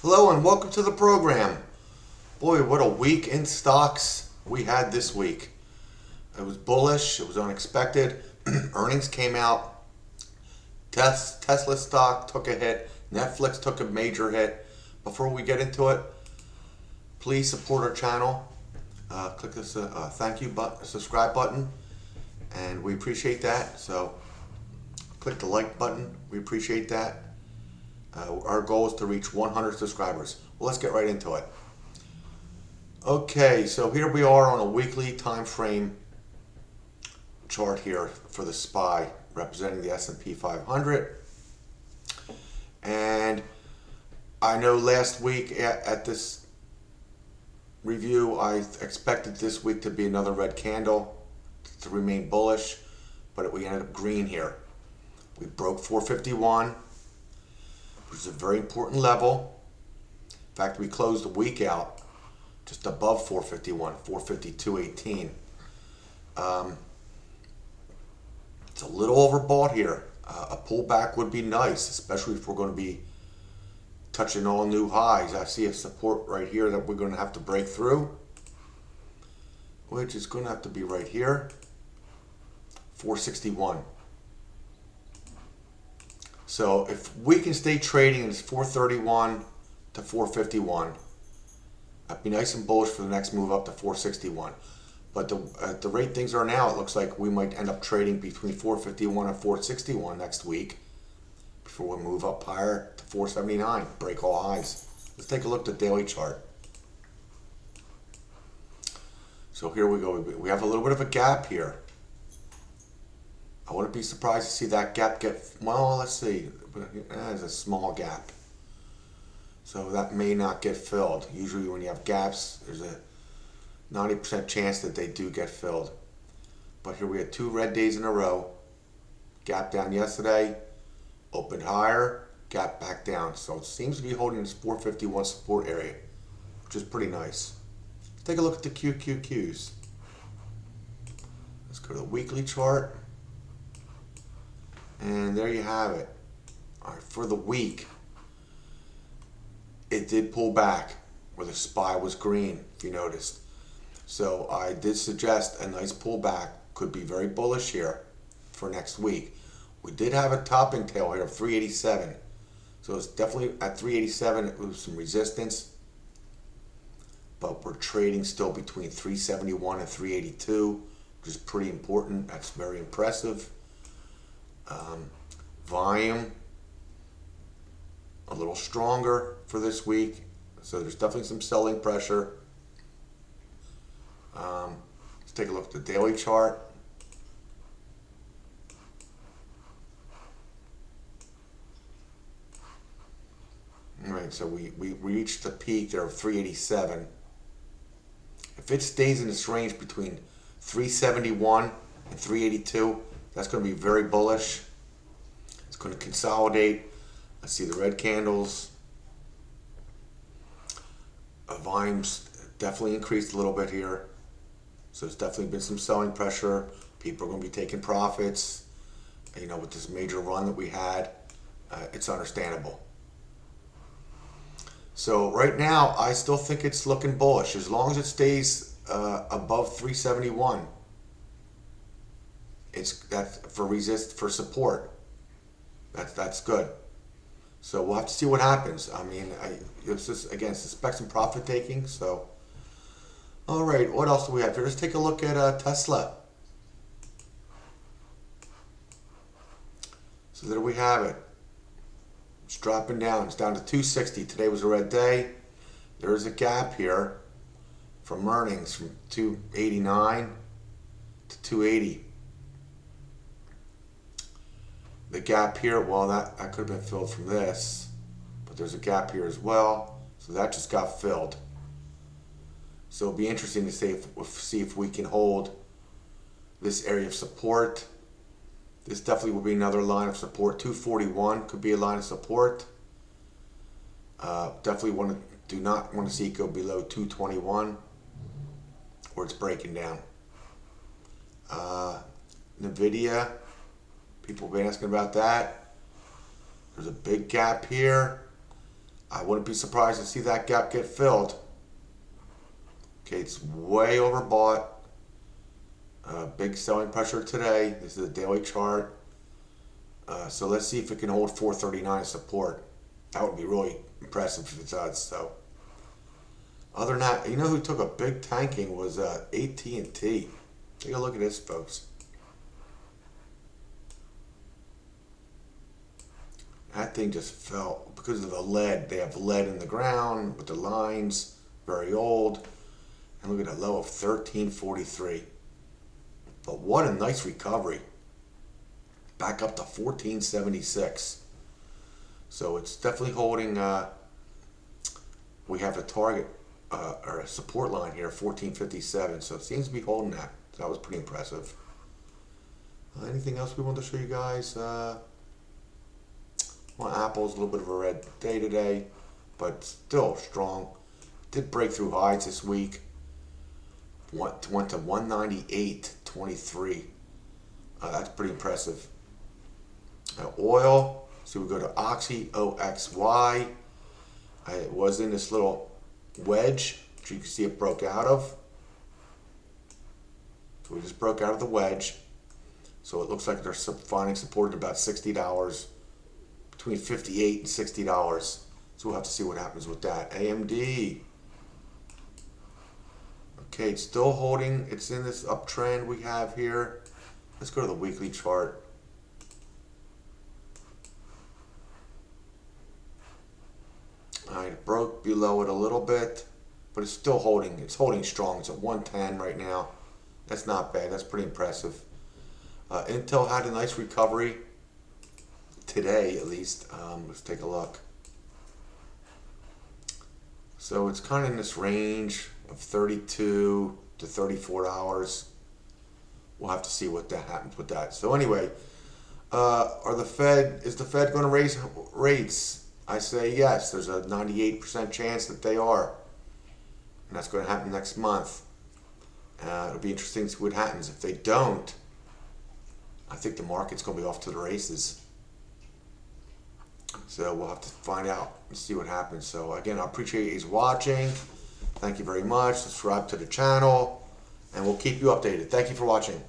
Hello and welcome to the program. Boy, what a week in stocks we had this week. It was bullish, it was unexpected. Earnings came out. Tesla stock took a hit. Netflix took a major hit. Before we get into it, please support our channel. Click this thank you button, subscribe button, and we appreciate that. So click the like button. We appreciate that. Our goal is to reach 100 subscribers. Well, let's get right into it. Okay, so here we are on a weekly time frame chart here for the SPY representing the S&P 500. And I know last week at this review, I expected this week to be another red candle to remain bullish, but we ended up green here. We broke 451. Which is a very important level. In fact, we closed the week out just above 451, 452.18. It's a little overbought here. A pullback would be nice, especially if we're going to be touching all new highs. I see a support right here that we're going to have to break through, which is going to have to be right here, 461. So if we can stay trading in this 431 to 451, I'd be nice and bullish for the next move up to 461. But at the rate things are now, it looks like we might end up trading between 451 and 461 next week before we move up higher to 479, break all highs. Let's take a look at the daily chart. So here we go. We have a little bit of a gap here. I wouldn't be surprised to see that gap get, well, let's see, there's a small gap. So that may not get filled. Usually when you have gaps, there's a 90% chance that they do get filled. But here we had 2 red days in a row. Gap down yesterday, opened higher, gap back down. So it seems to be holding this 451 support area, which is pretty nice. Let's take a look at the QQQs. Let's go to the weekly chart. And there you have it. All right, for the week, it did pull back where the SPY was green, if you noticed. So I did suggest a nice pullback could be very bullish here for next week. We did have a topping tail here of 387. So it's definitely at 387, it was some resistance. But we're trading still between 371 and 382, which is pretty important. That's very impressive. Volume a little stronger for this week, so there's definitely some selling pressure. Let's take a look at the daily chart. All right, so we reached the peak there of 387. If it stays in this range between 371 and 382, that's going to be very bullish. It's going to consolidate. I see the red candles. Volume's definitely increased a little bit here. So there's definitely been some selling pressure. People are going to be taking profits. You know, with this major run that we had, it's understandable. So right now, I still think it's looking bullish. As long as it stays above 371. It's that for support. That's good. So we'll have to see what happens. I mean, it's just again suspect some profit taking. So, all right, what else do we have here? Let's take a look at Tesla. So there we have it. It's dropping down. It's down to 260. Today was a red day. There is a gap here from earnings from 289 to 280. The gap here, well, that could have been filled from this, but there's a gap here as well, so that just got filled. So it'll be interesting to see if we can hold this area of support. This definitely will be another line of support. 241 could be a line of support. Definitely do not want to see it go below 221, where it's breaking down. Nvidia. People have been asking about that. There's a big gap here. I wouldn't be surprised to see that gap get filled. Okay, it's way overbought. Big selling pressure today. This is a daily chart. So let's see if it can hold 439 support. That would be really impressive if it does. So, other than that, you know who took a big tanking was AT&T. Take a look at this, folks. That thing just fell because of the lead. They have lead in the ground with the lines, very old. And look at a low of 1343. But what a nice recovery. Back up to 1476. So it's definitely holding. We have a target or a support line here, 1457. So it seems to be holding that. So that was pretty impressive. Anything else we want to show you guys? Well, Apple's a little bit of a red day today, but still strong. Did break through highs this week. Went to 198.23. That's pretty impressive. Oil. So we go to Oxy, OXY. It was in this little wedge, which you can see it broke out of. So we just broke out of the wedge. So it looks like they're finding support at about $60, between $58 and $60. So we'll have to see what happens with that. AMD. Okay, it's still holding. It's in this uptrend we have here. Let's go to the weekly chart. Alright, it broke below it a little bit, but it's still holding. It's holding strong. It's at 110 right now. That's not bad. That's pretty impressive. Intel had a nice recovery today, at least. Let's take a look. So it's kind of in this range of $32 to $34. We'll have to see what that happens with that. So anyway, is the Fed going to raise rates? I say yes. There's a 98% chance that they are, and that's going to happen next month. It'll be interesting to see what happens. If they don't, I think the market's going to be off to the races. So we'll have to find out and see what happens. So again, I appreciate you watching. Thank you very much. Subscribe to the channel, and we'll keep you updated. Thank you for watching.